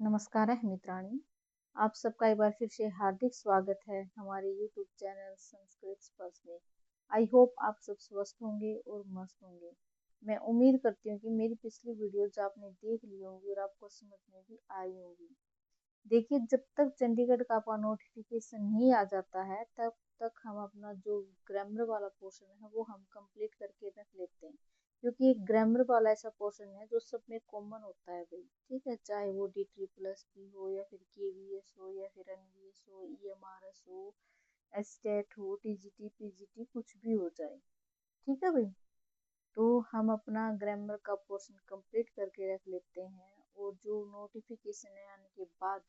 नमस्कार है मित्राणी। आप सबका एक बार फिर से हार्दिक स्वागत है हमारे यूट्यूब चैनल संस्कृत स्पर्श में। आई होप आप सब स्वस्थ होंगे और मस्त होंगे। मैं उम्मीद करती हूँ कि मेरी पिछली वीडियोज आपने देख ली होंगी और आपको समझ में भी आई होंगी। देखिए, जब तक चंडीगढ़ का आपका नोटिफिकेशन नहीं आ जाता है तब तक हम अपना जो ग्रामर वाला पोर्शन है वो हम कंप्लीट करके रख लेते हैं, क्योंकि एक ग्रामर वाला ऐसा पोर्शन है जो सब में कॉमन होता है भाई। ठीक है, चाहे वो D++ हो या फिर KVS हो या फिर NVS हो, EMRS हो, एस्टेट हो, TGT PGT कुछ भी हो जाए। ठीक है भाई, तो हम अपना ग्रामर का पोर्शन कंप्लीट करके रख लेते हैं और जो नोटिफिकेशन है आने के बाद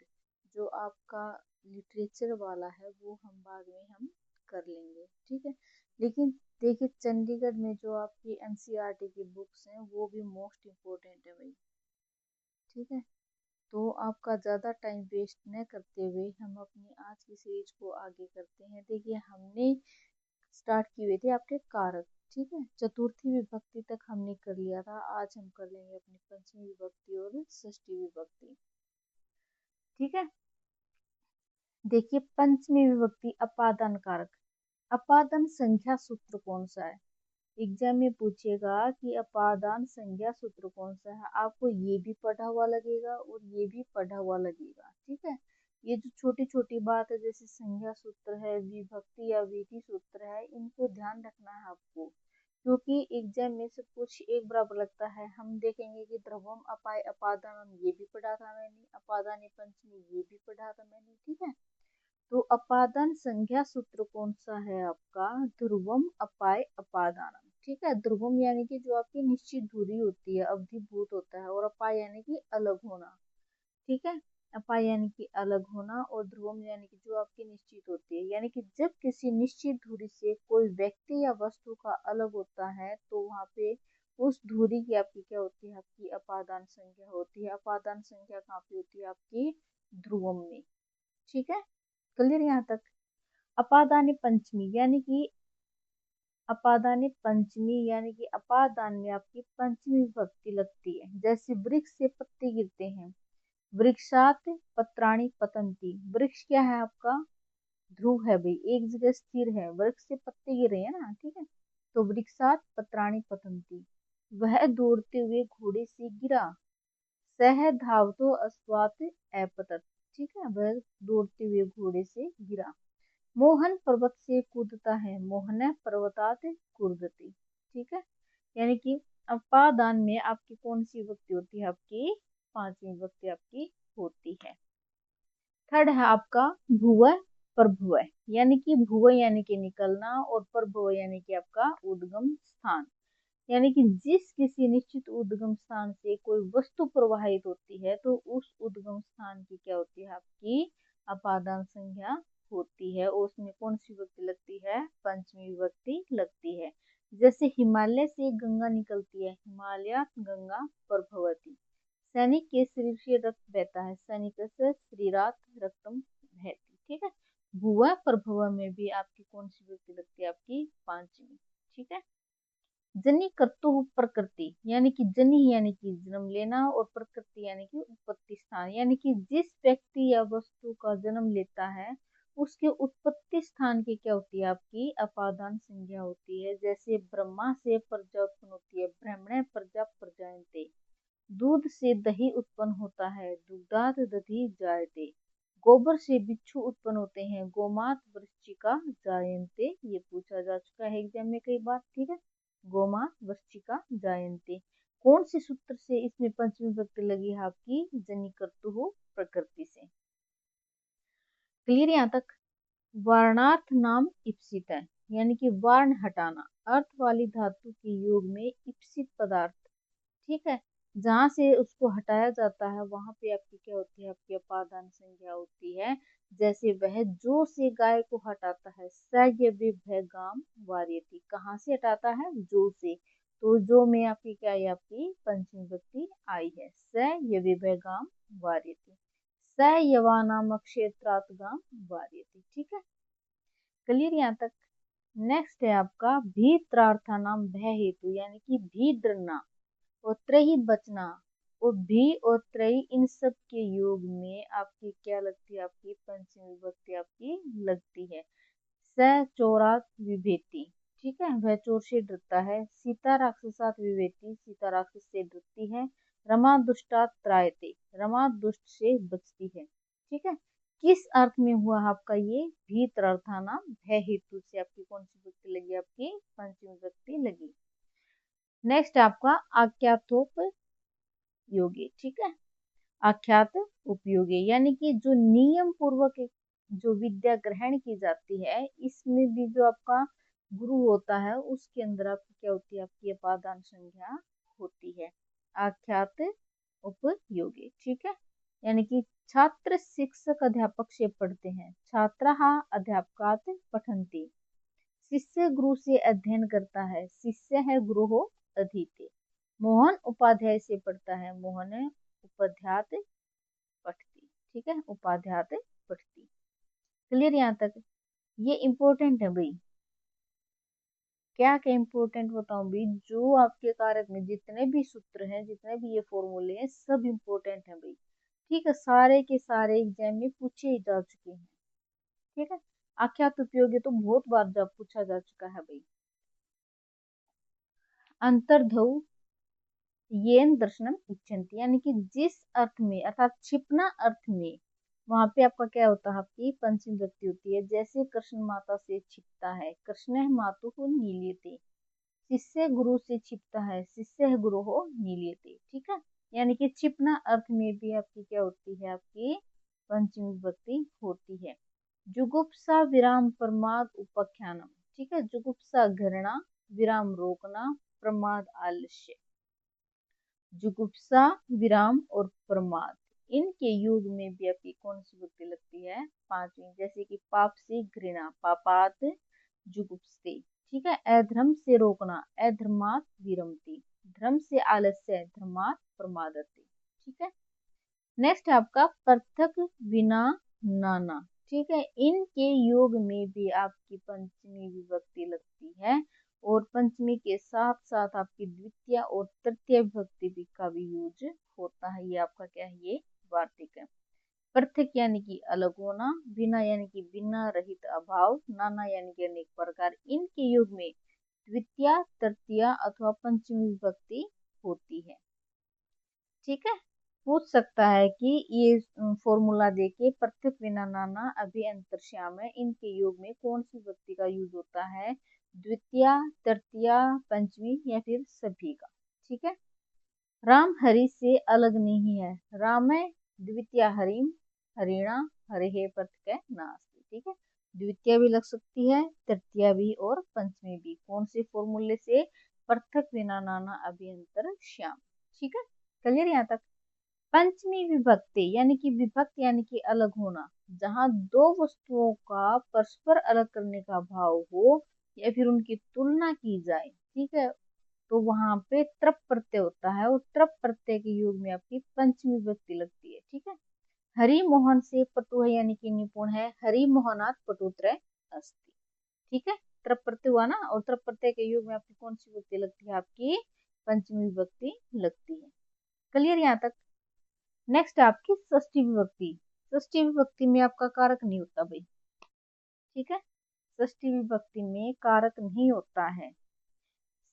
जो आपका लिटरेचर वाला है वो हम बाद में हम कर लेंगे। ठीक है, लेकिन देखिए, चंडीगढ़ में जो आपकी NCERT की बुक्स हैं वो भी मोस्ट इम्पोर्टेंट है भाई। ठीक है, तो आपका ज़्यादा टाइम वेस्ट न करते हुए हम अपनी आज की सीरीज को आगे करते हैं। देखिए, हमने स्टार्ट की हुई थी आपके कारक। ठीक है, चतुर्थी विभक्ति तक हमने कर लिया था। आज हम कर लेंगे अपनी पंचमी विभक्ति और षष्ठी विभक्ति। ठीक है, देखिए, पंचमी विभक्ति अपादान कारक। अपादान संख्या सूत्र कौन सा है? एग्जाम में पूछेगा कि अपादान संज्ञा सूत्र कौन सा है। आपको ये भी पढ़ा हुआ लगेगा और ये भी पढ़ा हुआ लगेगा। ठीक है, ये जो छोटी छोटी बात है जैसे संज्ञा सूत्र है, विभक्ति या वीति सूत्र है, इनको ध्यान रखना है आपको, क्योंकि एग्जाम में सब कुछ एक बराबर लगता है। हम देखेंगे कि ध्रुवम अपाय अपादान ये भी पढ़ा था मैंने, अपादान पंचमी ये भी पढ़ा था मैंने। ठीक है, तो अपादान संज्ञा सूत्र कौन सा है आपका? ध्रुवम अपाय अपादानम। ठीक है, ध्रुवम यानी कि जो आपकी निश्चित दूरी होती है, अवधिभूत होता है, और अपाय यानी कि अलग होना। ठीक है, अपाय यानी कि अलग होना और ध्रुवम यानी कि जो आपकी निश्चित होती है, यानी कि जब किसी निश्चित दूरी से कोई व्यक्ति या वस्तु का अलग होता है तो वहां पे उस दूरी की आपकी क्या होती है? आपकी अपादान संख्या होती है। अपादान संख्या कहाँ पे होती है? आपकी ध्रुवम में। ठीक है, क्लियर यहाँ तक? अपादानी पंचमी यानी कि अपादानी पंचमी यानी कि अपादान में आपकी पंचमी विभक्ति लगती है। जैसे वृक्ष से पत्ते गिरते हैं, वृक्षात पत्राणि पतंती। वृक्ष क्या है आपका? ध्रुव है भाई, एक जगह स्थिर है, वृक्ष से पत्ते गिर रहे हैं ना। ठीक है, तो वृक्षात पत्राणि पतंती। वह दौड़ते हुए घोड़े से गिरा। सह धावतो अस्वात अपतत। ठीक है, वह दौड़ते हुए घोड़े से गिरा। मोहन पर्वत से कूदता है, मोहन पर्वतात कूदती। ठीक है, यानी कि अपादान में आपकी कौन सी विभक्ति होती है? आपकी पांचवी विभक्ति आपकी होती है। थर्ड है आपका भुव प्रभुव, यानी कि भुव यानी कि निकलना और प्रभुव यानी कि आपका उद्गम स्थान। यानी कि जिस किसी निश्चित उद्गम स्थान से कोई वस्तु प्रवाहित होती है तो उस उद्गम स्थान की क्या होती है? आपकी अपादान संज्ञा होती है और उसमें कौन सी विभक्ति लगती है? पंचमी विभक्ति लगती है। जैसे हिमालय से गंगा निकलती है, हिमालयात गंगा प्रभवती। सैनिक के शरीर से रक्त बहता है, सैनिक से शरीरात रक्तम बहती। ठीक है, भुवा प्रभव में भी आपकी कौन सी विभक्ति लगती है? आपकी पांचवी। ठीक है, जनी कर्तु प्रकृति, यानी कि जनी यानी कि जन्म लेना और प्रकृति यानी कि उत्पत्ति स्थान, यानी कि जिस व्यक्ति या वस्तु का जन्म लेता है उसके उत्पत्ति स्थान की क्या होती है? आपकी अपादान संज्ञा होती है। जैसे ब्रह्मा से प्रजा उत्पन्न होती है, ब्रह्मणे प्रजा प्रजायन्ते। दूध से दही उत्पन्न होता है, दुग्धात दधि जायते। गोबर से बिच्छू उत्पन्न होते हैं, गोमात वृश्चिका जायन्ते। ये पूछा जा चुका है एग्जाम में कई बार। ठीक है, गोमात वृश्चिका जायन्ते। कौन से सूत्र से इसमें पंचमी विभक्ति लगी है? आपकी जनिकर्तु प्रकृति से। क्लियर यहाँ तक? वर्णार्थ नाम इप्सित है, यानी कि वर्ण हटाना, अर्थ वाली धातु के योग में इप्सित पदार्थ। ठीक है, जहां से उसको हटाया जाता है वहां पे आपकी क्या होती है? आपकी अपादान संज्ञा होती है। जैसे वह जो से गाय को हटाता है, स ये गाम वार्यति। कहाँ से हटाता है? जो से। तो जो में आपकी क्या है? आपकी पंचमी विभक्ति आई है, स ये गाम वार्यति। स यवानाम क्षेत्रात गाम वार्यति। ठीक है, क्लियर यहाँ तक? नेक्स्ट है आपका भीत्रार्था नाम भय हेतु, यानी कि भी डरना और त्रही बचना और भी और त्रयी इन सब के योग में आपकी क्या लगती है, आपकी पंचमी विभक्ति आपकी लगती है। स चोरात विभेति, ठीक है, वह चोर से डरता है। सीता राक्षसात विभेति, सीता राक्षस से डरती है। रमा दुष्टात त्रायते, रमा दुष्ट से बचती है। ठीक है, किस अर्थ में हुआ आपका ये भीतर अर्थानाम भय हेतु से आपकी कौन सी विभक्ति लगी, आपकी पंचमी विभक्ति लगी। नेक्स्ट आपका आख्यातोप योगी, ठीक है, आख्यात उपयोगी यानी कि जो नियम पूर्वक जो विद्या ग्रहण की जाती है, इसमें भी जो आपका गुरु होता है उसके अंदर आपकी क्या होती है, आपकी अपादान संज्ञा होती है। आख्यात उपयोगी, ठीक है, यानी कि छात्र शिक्षक अध्यापक से पढ़ते हैं। छात्राः अध्यापकात् पठन्ति। शिष्य गुरु से अध्ययन करता है। शिष्य है गुरु अधीते। मोहन उपाध्याय से पढ़ता है। मोहन उपाध्यात पठती, ठीक है, उपाध्यात पठती। क्लियर यहाँ तक। ये इंपॉर्टेंट है भाई, क्या क्या इंपॉर्टेंट बताऊं भाई, जो आपके कारक में जितने भी सूत्र हैं, जितने भी ये फॉर्मूले हैं, सब इंपॉर्टेंट है भाई। ठीक है, सारे के सारे एग्जाम में पूछे जा चुके हैं। ठीक है, आख्यात उपयोगी तो बहुत बार जब पूछा जा चुका है भाई। अंतर्धौ येन दर्शनम इच्छन्ति, यानी कि जिस अर्थ में अर्थात छिपना अर्थ में, वहां पे आपका क्या होता है, आपकी पंचमी विभक्ति होती है। जैसे कृष्ण माता से छिपता है, कृष्ण मातु को नीलियते। शिष्य गुरु से छिपता है, शिष्य गुरु हो नीलियते। ठीक है, यानी कि छिपना अर्थ में भी आपकी क्या होती है, आपकी पंचमी विभक्ति होती है। जुगुप्सा विराम प्रमाद उपाख्यानम, ठीक है, जुगुप्सा घृणा, विराम रोकना, प्रमाद आलस्य। जुगुप्सा विराम और प्रमाद, इनके योग में भी आपकी कौन सी विभक्ति लगती है, पांचवी। जैसे कि पाप से घृणा, पापात जुगुप्सते। ठीक है, अधर्म से रोकना, अधर्मात विरमति। धर्म से आलस्य, धर्मात प्रमादति। ठीक है, नेक्स्ट आपका पृथक विना नाना, ठीक है, इनके योग में भी आपकी पंचमी विभक्ति लगती है। और पंचमी के साथ साथ आपकी द्वितीय और तृतीय विभक्ति भी का भी यूज होता है। ये आपका क्या है, ये वार्तिक है। पृथक यानी कि अलग होना, बिना यानी कि बिना रहित अभाव, नाना यानी कि अनेक प्रकार, इनके योग में द्वितीय तृतीय अथवा पंचमी विभक्ति होती है। ठीक है, पूछ सकता है कि ये फॉर्मूला देके पृथक विना नाना अभी अंतर्श्याम है, इनके योग में कौन सी विभक्ति का यूज होता है, द्वितीय तृतीय पंचमी या फिर सभी का। ठीक है, राम हरि से अलग नहीं है, राम है द्वितीय हरिम, हरिणा हरे पृथक नास्ति। ठीक है, द्वितीय भी लग सकती है, तृतीय भी और पंचमी भी। कौन से फॉर्मूले से, पृथक विना नाना अभियंतर श्याम। ठीक है, क्लियर यहाँ तक। पंचमी विभक्ति यानी कि विभक्त यानी कि अलग होना, जहां दो वस्तुओं का परस्पर अलग करने का भाव हो या फिर उनकी तुलना की जाए। ठीक है, तो वहां पे त्रप प्रत्यय होता है और त्रप प्रत्यय के योग में आपकी पंचमी विभक्ति लगती है। ठीक है, हरि मोहन से पटु है यानी कि निपुण है, हरि मोहनात् पटुत्र अस्ति। ठीक है, त्रप प्रत्यय हुआ ना, और त्रप प्रत्यय के योग में आपकी कौन सी विभक्ति लगती है, आपकी पंचमी विभक्ति लगती है। क्लियर यहाँ तक। नेक्स्ट आपकी षष्ठी विभक्ति। षष्ठी विभक्ति में आपका कारक नहीं होता भाई। ठीक है, षष्ठी विभक्ति में कारक नहीं होता है।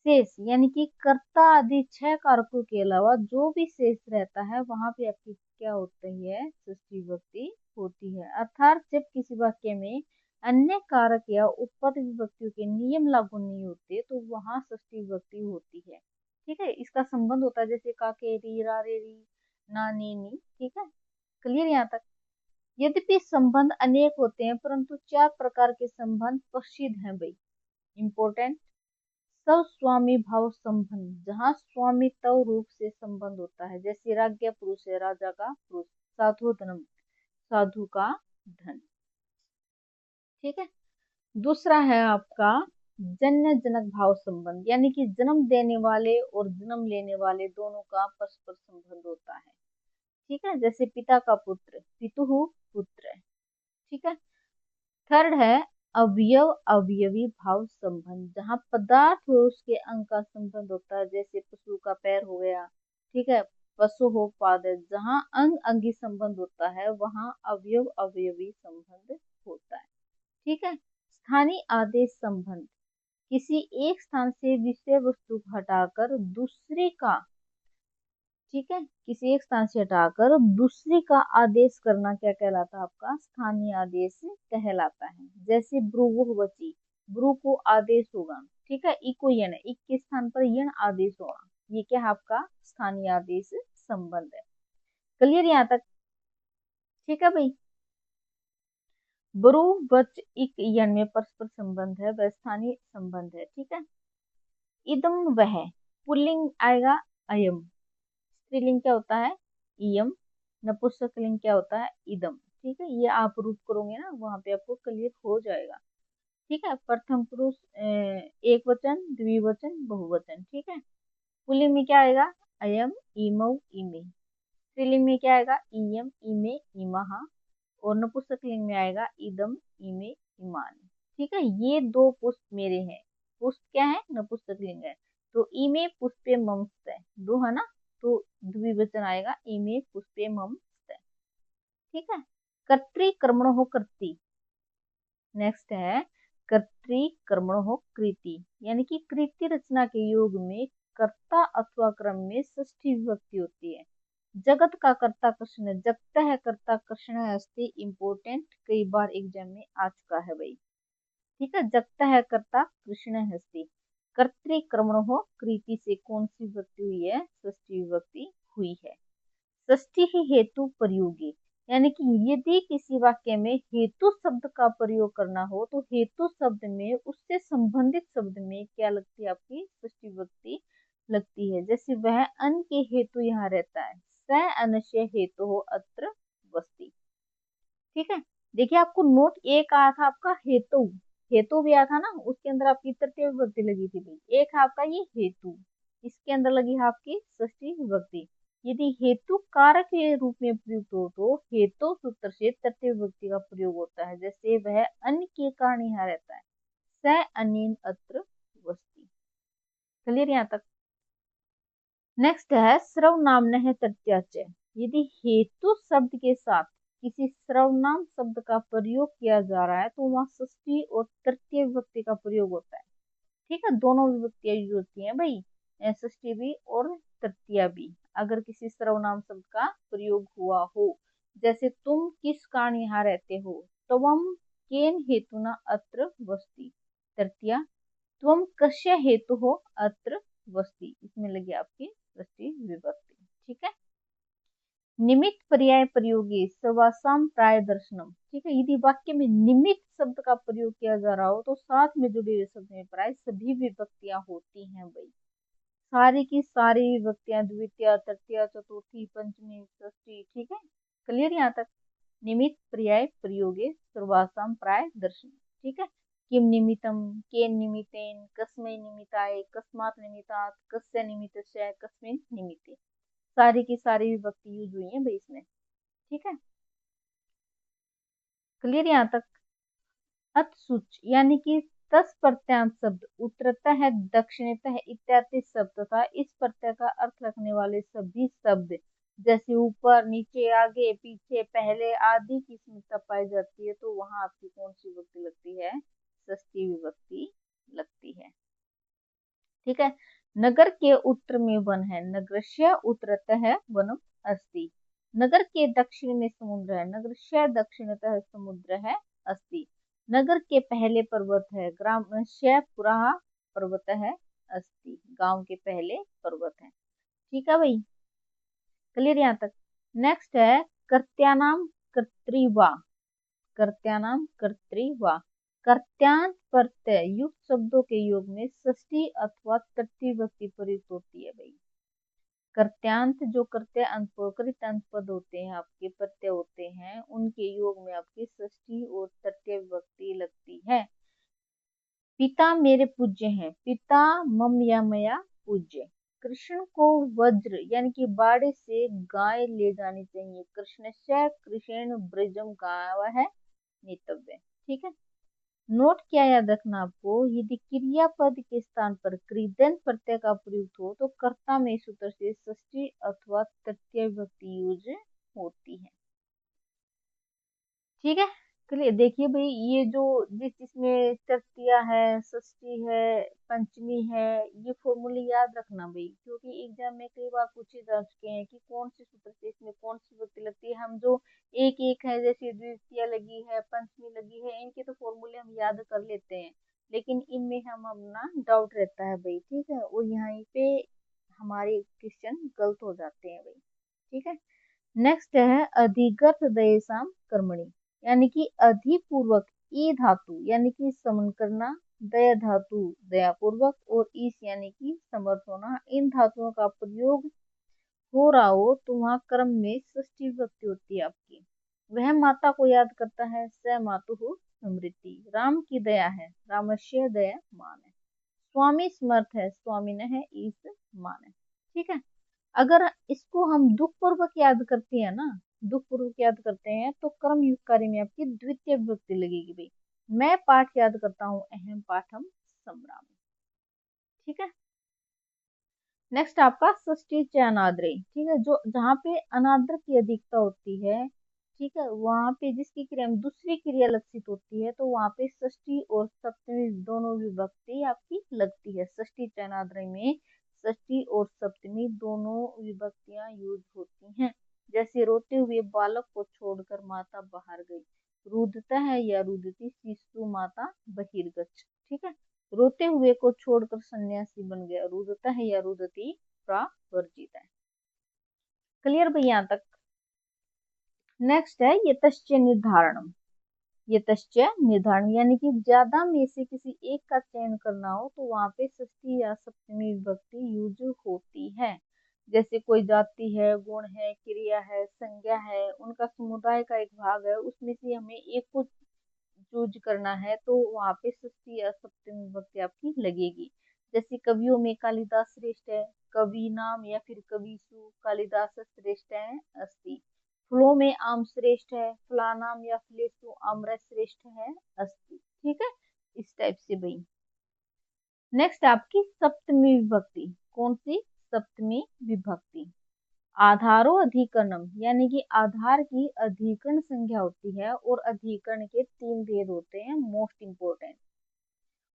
शेष यानी कि कर्ता आदि 6 कारकों के अलावा जो भी शेष रहता है, वहां पे आपकी क्या होती है, षष्ठी विभक्ति होती है। अर्थात जब किसी वाक्य में अन्य कारक या उत्पत्ति विभक्तियों के नियम लागू नहीं होते, तो वहां षष्ठी विभक्ति होती है। ठीक है, इसका संबंध होता है जैसे काकेरी, रारेरी, नानेनी। ठीक है, क्लियर यहाँ तक। यद्यपि संबंध अनेक होते हैं, परंतु 4 प्रकार के संबंध प्रसिद्ध हैं भाई, इंपॉर्टेंट। सब स्वामी भाव संबंध, जहाँ स्वामित्व रूप से संबंध होता है, जैसे राज्ञ पुरुष है, राजा का पुरुष, साधु धनम, साधु का धन। ठीक है, दूसरा है आपका जन्य जनक भाव संबंध, यानी कि जन्म देने वाले और जन्म लेने वाले दोनों का परस्पर संबंध होता है। ठीक है, जैसे पिता का पुत्र, पितुहु पुत्र। ठीक है, थर्ड है अवयव अवयवी भाव संबंध, जहाँ पदार्थ और उसके अंग का संबंध होता है, जैसे पशु का पैर हो गया। ठीक है, पशु हो पादज। जहाँ अंग अंगी संबंध होता है वहाँ अवयव अवयवी संबंध होता है। ठीक है। स्थानीय आदेश संबंध, किसी एक स्थान से विषय वस्तु को हटाकर दूसरे का, ठीक है, किसी एक स्थान से हटाकर दूसरे का आदेश करना क्या कहलाता है? आपका स्थानीय आदेश कहलाता है। जैसे ब्रुवुवचि, ब्रु को आदेश होगा, ठीक है, इको यन है, इक के स्थान पर यन आदेश होगा, ये क्या है? आपका स्थानीय आदेश संबंध है। क्लियर यहाँ तक? ठीक है भाई। ब्रु वच इक यन में परस्पर संबंध है, वह स्थानीय संबंध है। ठीक है। इदम वह, पुल्लिंग आएगा अयम, स्त्रीलिंग क्या होता है? इयम, नपुंसकलिंग क्या होता है? इदम। ठीक है, ये आप रूप करोगे ना वहां पे आपको क्लियर हो जाएगा। ठीक है। प्रथम पुरुष एक वचन, द्विवचन, बहुवचन। ठीक है। पुल्लिंग में क्या आएगा? अयम, इमौ, इमे। स्त्रीलिंग में क्या आएगा? इयम, इमे, इमहा। और नपुंसकलिंग में आएगा इदम, इमे, इमानी। ठीक है। ये दो पुष्प मेरे हैं। पुष्प क्या है? नपुंसकलिंग है। तो इमे पुष्पे ममस्त है, दो है ना, तो द्विवचन आएगा इमे पुष्पे ममस्त। ठीक है। कर्तृ कर्मणो कृति, नेक्स्ट है कर्तृ कर्मणो कृति, यानी कि कृति रचना के योग में कर्ता अथवा क्रम में षष्ठी विभक्ति होती है। जगत का कर्ता कृष्ण, जगत है कर्ता कृष्ण है अस्ति, इम्पोर्टेंट, कई बार एग्जाम में आ चुका है भाई। ठीक है। जगत है कर्ता कृष्ण हस्ती। कर्तृ कर्मणो कृति से कौन सी विभक्ति हुई है? षष्ठी विभक्ति हुई है। षष्ठी ही हेतु प्रयोगी, यानी कि यदि किसी वाक्य में हेतु शब्द का प्रयोग करना हो तो हेतु शब्द में उससे संबंधित शब्द में क्या लगती है? आपकी षष्ठी विभक्ति लगती है। जैसे वह अन्न के हेतु यहाँ रहता है, स अनस्य हेतु हो अत्र वस्ति। ठीक है। देखिए आपको नोट एक आया था आपका हेतु, हेतु भी आया था ना, उसके अंदर आपकी तृतीय विभक्ति लगी थी भाई। एक है आपका ये हेतु, इसके अंदर लगी है आपकी षष्ठी विभक्ति। यदि हेतु कारक के रूप में प्रयुक्त हो तो हेतु सूत्र से तृतीय विभक्ति का प्रयोग होता है। जैसे वह अन्य के कारण यहाँ रहता है, स अनेन अत्र वस्ति। क्लियर यहाँ तक? नेक्स्ट है सर्वनाम्न है तृतीयाच, यदि हेतु शब्द के साथ किसी सर्वनाम शब्द का प्रयोग किया जा रहा है तो वहां षष्ठी और तृतीय विभक्ति का प्रयोग होता है। ठीक है। दोनों विभक्तियां यूज होती हैं भाई, षष्ठी भी और तृतीया भी, अगर किसी सर्वनाम शब्द का प्रयोग हुआ हो। जैसे तुम किस कारण यहाँ रहते हो, त्वम केन हेतुना अत्र वस्ति। तृतीया, त्वम कस्य हेतु हो अत्र वस्ति, इसमें लगी आपकी षष्ठी विभक्ति। ठीक है। निमित्त पर्याय प्रयोगी सवासाम प्राय दर्शनम। ठीक है। यदि वाक्य में निमित्त शब्द का प्रयोग किया जा रहा हो तो साथ में जुड़े हुए शब्द में प्राय सभी विभक्तियां होती हैं भाई, सारी की सारी विभक्तियां, द्वितीय, तृतीय, चतुर्थी, पंचमी, षष्ठी। ठीक है। क्लियर यहाँ तक? निमित्त पर्याय प्रयोगे सर्वासाम प्राय दर्शन। ठीक है। किम निमित्तम, केन निमित्तेन, कस्मै निमित्ताय, कस्मात् निमित्तात्, कस्य निमित्तस्य, कस्मिन् निमित्ते, सारी की सारी विभक्ति यूज हुई है भाई इसमें। ठीक है। क्लियर यहाँ तक? अतसुच, यानी कि तस प्रत्यांत शब्द, उत्तरतः है, दक्षिणतः है इत्यादि शब्द तथा इस प्रत्यय का अर्थ रखने वाले सभी शब्द, जैसे ऊपर, नीचे, आगे, पीछे, पहले आदि की स्मृति पाई जाती है तो वहां आपकी कौन सी विभक्ति लगती है? षष्ठी विभक्ति लगती है। ठीक है। नगर के उत्तर में वन है, नगरस्य उत्तरतः है वनम अस्ति। नगर के दक्षिण में समुद्र है, नगरस्य दक्षिणतः समुद्र है अस्ति। नगर के पहले पर्वत है, ग्रामस्य पुरः पर्वत है अस्ति, गांव के पहले पर्वत है। ठीक है भाई। क्लियर यहाँ तक? नेक्स्ट है कर्त्यानाम कर्तृवा, कर्त्यानाम कर्तृवा। कर्त्यांत प्रत्यय युक्त शब्दों के योग में षष्ठी अथवा तृतीय विभक्ति प्रयुक्त होती है भाई। कर्त्यांत जो कर्त्य अंत कृत अंत पद होते हैं, आपके प्रत्यय होते हैं, उनके योग में आपकी षष्ठी और तृतीय विभक्ति लगती है। पिता मेरे पूज्य हैं, पिता मम या मया पूज्य। कृष्ण को वज्र यानी कि बाड़े से गाय ले जानी चाहिए, कृष्णस्य कृष्ण ब्रजम गाव है नेतव्य। ठीक है। नोट क्या याद रखना आपको, यदि क्रियापद के स्थान पर कृदंत प्रत्यय का प्रयुक्त हो तो कर्ता में सूत्र से षष्ठी अथवा तृतीय विभक्ति यूज होती है। ठीक है, चलिए देखिए भाई, ये जो जिस जिसमें तृतीया है, षष्ठी है, पंचमी है, ये फॉर्मूले याद रखना भाई, क्योंकि एग्जाम में कई बार पूछे जा चुके हैं कि कौन से सूत्र से इसमें कौन सी विभक्ति लगती है। हम जो एक एक है, जैसे द्वितीया लगी है, पंचमी लगी है, इनके तो फॉर्मूले हम याद कर लेते हैं, लेकिन इनमें हम अपना डाउट रहता है भाई। ठीक है, और यहाँ पे हमारे क्वेश्चन गलत हो जाते हैं भाई। ठीक है, नेक्स्ट है अधिगत दयसाम कर्मणि, यानी कि अधिपूर्वक ई धातु यानी कि समन करना, दया धातु दया पूर्वक, और ईश यानी कि समर्थ होना, इन धातुओं का प्रयोग हो रहा हो तो वहां कर्म में षष्ठी विभक्ति होती है आपकी। वह माता को याद करता है, स मातु स्मृति। राम की दया है, रामस्य दया मान है। स्वामी समर्थ है, स्वामी न है ईश मान है। ठीक है, अगर इसको हम दुख पूर्वक याद करते हैं ना, दुख पूर्वक याद करते हैं तो कर्म युग कार्य में आपकी द्वितीय विभक्ति लगेगी भाई। मैं पाठ याद करता हूँ, अहम पाठम संभ्राम। ठीक है, नेक्स्ट आपका षष्ठी च अनाद्रे। ठीक है, जो जहाँ पे अनाद्र की अधिकता होती है, ठीक है, वहां पे जिसकी क्रिया में दूसरी क्रिया लक्षित होती है तो वहां पे षष्ठी और सप्तमी दोनों विभक्ति आपकी लगती है। षष्ठी च अनाद्रे में षष्ठी और सप्तमी दोनों विभक्तियां यूज होती हैं। जैसे रोते हुए बालक को छोड़कर माता बाहर गई, रुदता है या रुदती शिशु माता बहिर्गच्छ। ठीक है, रोते हुए को छोड़कर सन्यासी बन गया, रुदता है या रुदती प्रावर्जित है। क्लियर भाई यहाँ तक। नेक्स्ट है यतश्च निर्धारणम। यतश्च निर्धारण यानी कि ज्यादा में से किसी एक का चयन करना हो तो वहां पे षष्ठी या सप्तमी विभक्ति यूज होती है। जैसे कोई जाति है, गुण है, क्रिया है, संज्ञा है, उनका समुदाय का एक भाग है, उसमें से हमें एक को चूज करना है तो वहां पे षष्ठी या सप्तमी विभक्ति आपकी लगेगी। जैसे कवियों में कालिदास श्रेष्ठ है, कवि नाम या फिर कविसु कालिदास श्रेष्ठ है अस्ति। फलों में आम श्रेष्ठ है, फलानाम या फलेसु आम्र श्रेष्ठ है अस्ति। ठीक है, इस टाइप से भाई। नेक्स्ट आपकी सप्तमी विभक्ति, कौन सी? सप्तमी विभक्ति आधारो अधिकरणम, यानी कि आधार की अधिकरण संख्या होती है, और अधिकरण के तीन भेद होते हैं मोस्ट इंपोर्टेंट।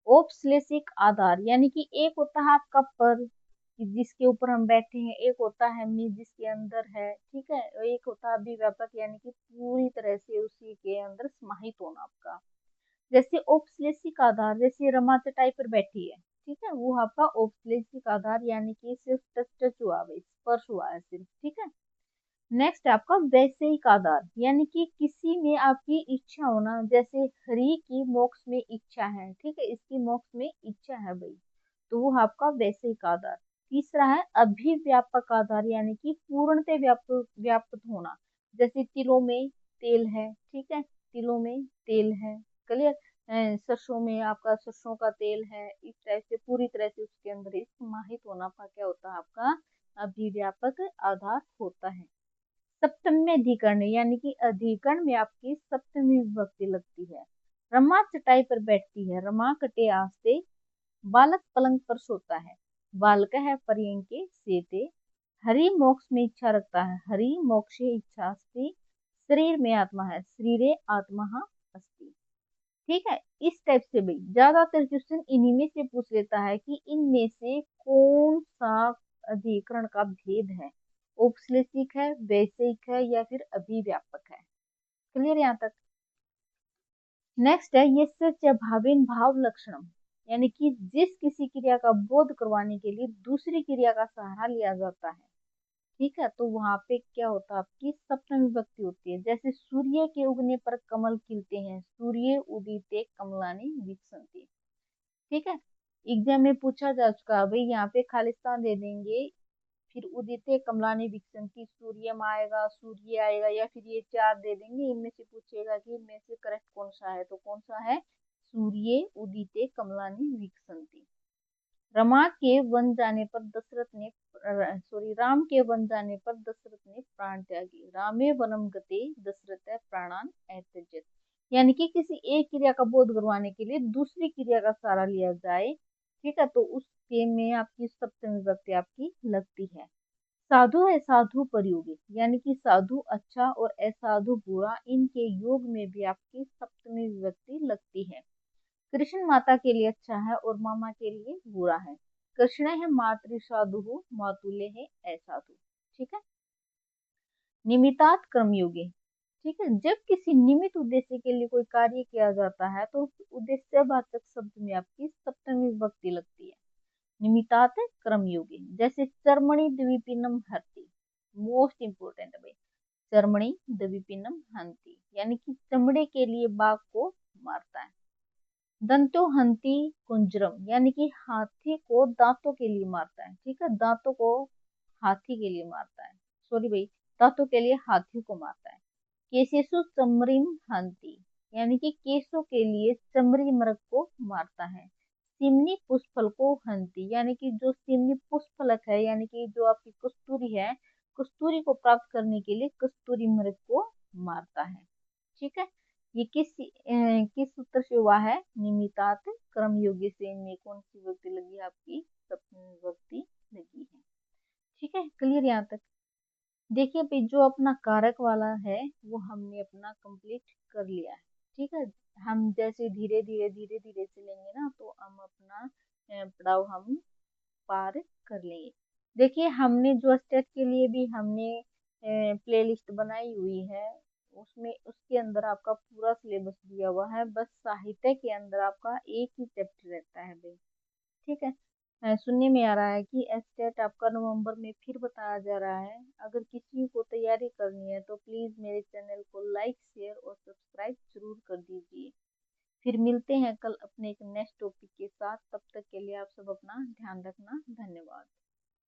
औपश्लेषिक आधार, यानी कि एक होता है आपका पर कि जिसके ऊपर हम बैठे हैं, एक होता है मी जिसके अंदर है, ठीक है, और एक होता है अभिव्यापक यानी कि पूरी तरह से उसी के अंदर समाहित होना आपका। जैसे औपश्लेषिक आधार, जैसे रमा चटाई पर बैठी है, ठीक है, वो आपका औपश्लेषिक आधार यानी कि सिर्फ टच टच हुआ है, स्पर्श हुआ है सिर्फ। ठीक है, नेक्स्ट आपका वैषयिक आधार, यानी कि किसी में आपकी इच्छा होना, जैसे हरि की मोक्ष में इच्छा है, ठीक है, इसकी मोक्ष में इच्छा है भाई, तो वो आपका वैषयिक आधार। तीसरा है अभिव्यापक आधार, यानी कि पूर्णतः व्याप्त होना। जैसे तिलों में तेल है, ठीक है, तिलों में तेल है, क्लियर। सरसों में आपका सरसों का तेल है, इस टाइप से पूरी तरह से उसके अंदर ही समाहित होना का क्या होता है आपका अभिव्यापक आधार होता है। सप्तमी अधिकरण, यानी कि अधिकरण में आपकी सप्तमी विभक्ति लगती है। रमा चटाई पर बैठती है, रमा कटे आस्ते, बालक पलंग पर सोता है, बालक है पर्यंके सेते, हरि मोक्ष में इच्छा रखता है, हरि मोक्षे इच्छास्ति, शरीर में आत्मा है, शरीरे आत्मा अस्ति। ठीक है, इस टाइप से भाई ज्यादातर क्वेश्चन इन्हीं में से पूछ लेता है कि इनमें से कौन सा अधिकरण का भेद है, औपश्लेषिक है, वैषयिक है, या फिर अभिव्यापक है। क्लियर यहाँ तक। नेक्स्ट है ये भावेन भाव लक्षणम, यानी कि जिस किसी क्रिया का बोध करवाने के लिए दूसरी क्रिया का सहारा लिया जाता है, ठीक है, तो वहां पे क्या होता है आपकी सप्तमी विभक्ति होती है। जैसे सूर्य के उगने पर कमल खिलते हैं, सूर्य उदिते कमलानि विकसंति। ठीक है, एग्जाम में पूछा जा चुका है भाई, यहाँ पे खालिस्तान दे देंगे, फिर उदिते कमलानि विकसंति, सूर्य आएगा, सूर्य आएगा, या फिर ये चार दे देंगे, इनमें से पूछेगा कि इनमें से करेक्ट कौन सा है, तो कौन सा है? सूर्य उदिते कमलानि विकसंति। रमा के वन जाने पर दशरथ ने राम के वन जाने पर दशरथ ने प्राण त्यागे, रामे वनम गते दशरथ प्राणान ऐत्यजत। यानी कि किसी एक क्रिया का बोध करवाने के लिए दूसरी क्रिया का सहारा लिया जाए, ठीक है, तो उस के में आपकी सप्तमी विभक्ति आपकी लगती है। साधु है साधु परयोगी, यानी कि साधु अच्छा और असाधु बुरा, इनके योग में भी आपकी सप्तमी विभक्ति लगती है। कृष्ण माता के लिए अच्छा है और मामा के लिए बुरा है। कृष्ण है मातृ साधु, मातुल्य है असाधु। ठीक है। निमित्तात् कर्मयोगी, ठीक है, जब किसी निमित्त उद्देश्य के लिए कोई कार्य किया जाता है तो उस उद्देश्यवाचक शब्द में आपकी सप्तमी विभक्ति लगती है। निमित्तात् कर्मयोगी, जैसे चर्मणि द्विपिनम हरति, मोस्ट इंपोर्टेंट भाई, चर्मणि द्विपिनम हंति, यानी कि चमड़े के लिए बाघ को मारता है। दंतो हंति कुंजरम, यानी कि हाथी को दांतों के लिए मारता है। ठीक है, दांतों को हाथी के लिए मारता है, सॉरी भाई, दांतों के लिए हाथी को मारता है। केसेसु चमरीम हंति, यानी कि केसों के लिए चमड़ी मृग को मारता है। सिमनी पुष्पफल को हंति, यानी कि जो सिमनी पुष्पफलक है, यानी कि जो आपकी कस्तूरी है, कस्तूरी को प्राप्त करने के लिए कस्तूरी मृग को मारता है। ठीक है, ये किस सूत्र से हुआ है? निमित्तात् कर्मयोगी से। इनमें कौन सी विभक्ति लगी है? आपकी सप्तमी विभक्ति लगी है। ठीक है, क्लियर यहाँ तक? देखिए भाई, जो अपना कारक वाला है वो हमने अपना कंप्लीट कर लिया है। ठीक है, हम जैसे धीरे धीरे धीरे धीरे चलेंगे ना तो हम अपना पड़ाव हम पार कर लेंगे। देखिए, हमने जो स्टेट के लिए भी हमने प्लेलिस्ट बनाई हुई है, उसमें उसके अंदर आपका पूरा सिलेबस दिया हुआ है। बस साहित्य के अंदर आपका एक ही चैप्टर रहता है भाई। ठीक है, सुनने में आ रहा है कि एस्टेट आपका नवंबर में फिर बताया जा रहा है। अगर किसी को तैयारी करनी है तो प्लीज मेरे चैनल को लाइक शेयर और सब्सक्राइब जरूर कर दीजिए। फिर मिलते हैं कल अपने एक नेक्स्ट टॉपिक के साथ। तब तक के लिए आप सब अपना ध्यान रखना। धन्यवाद।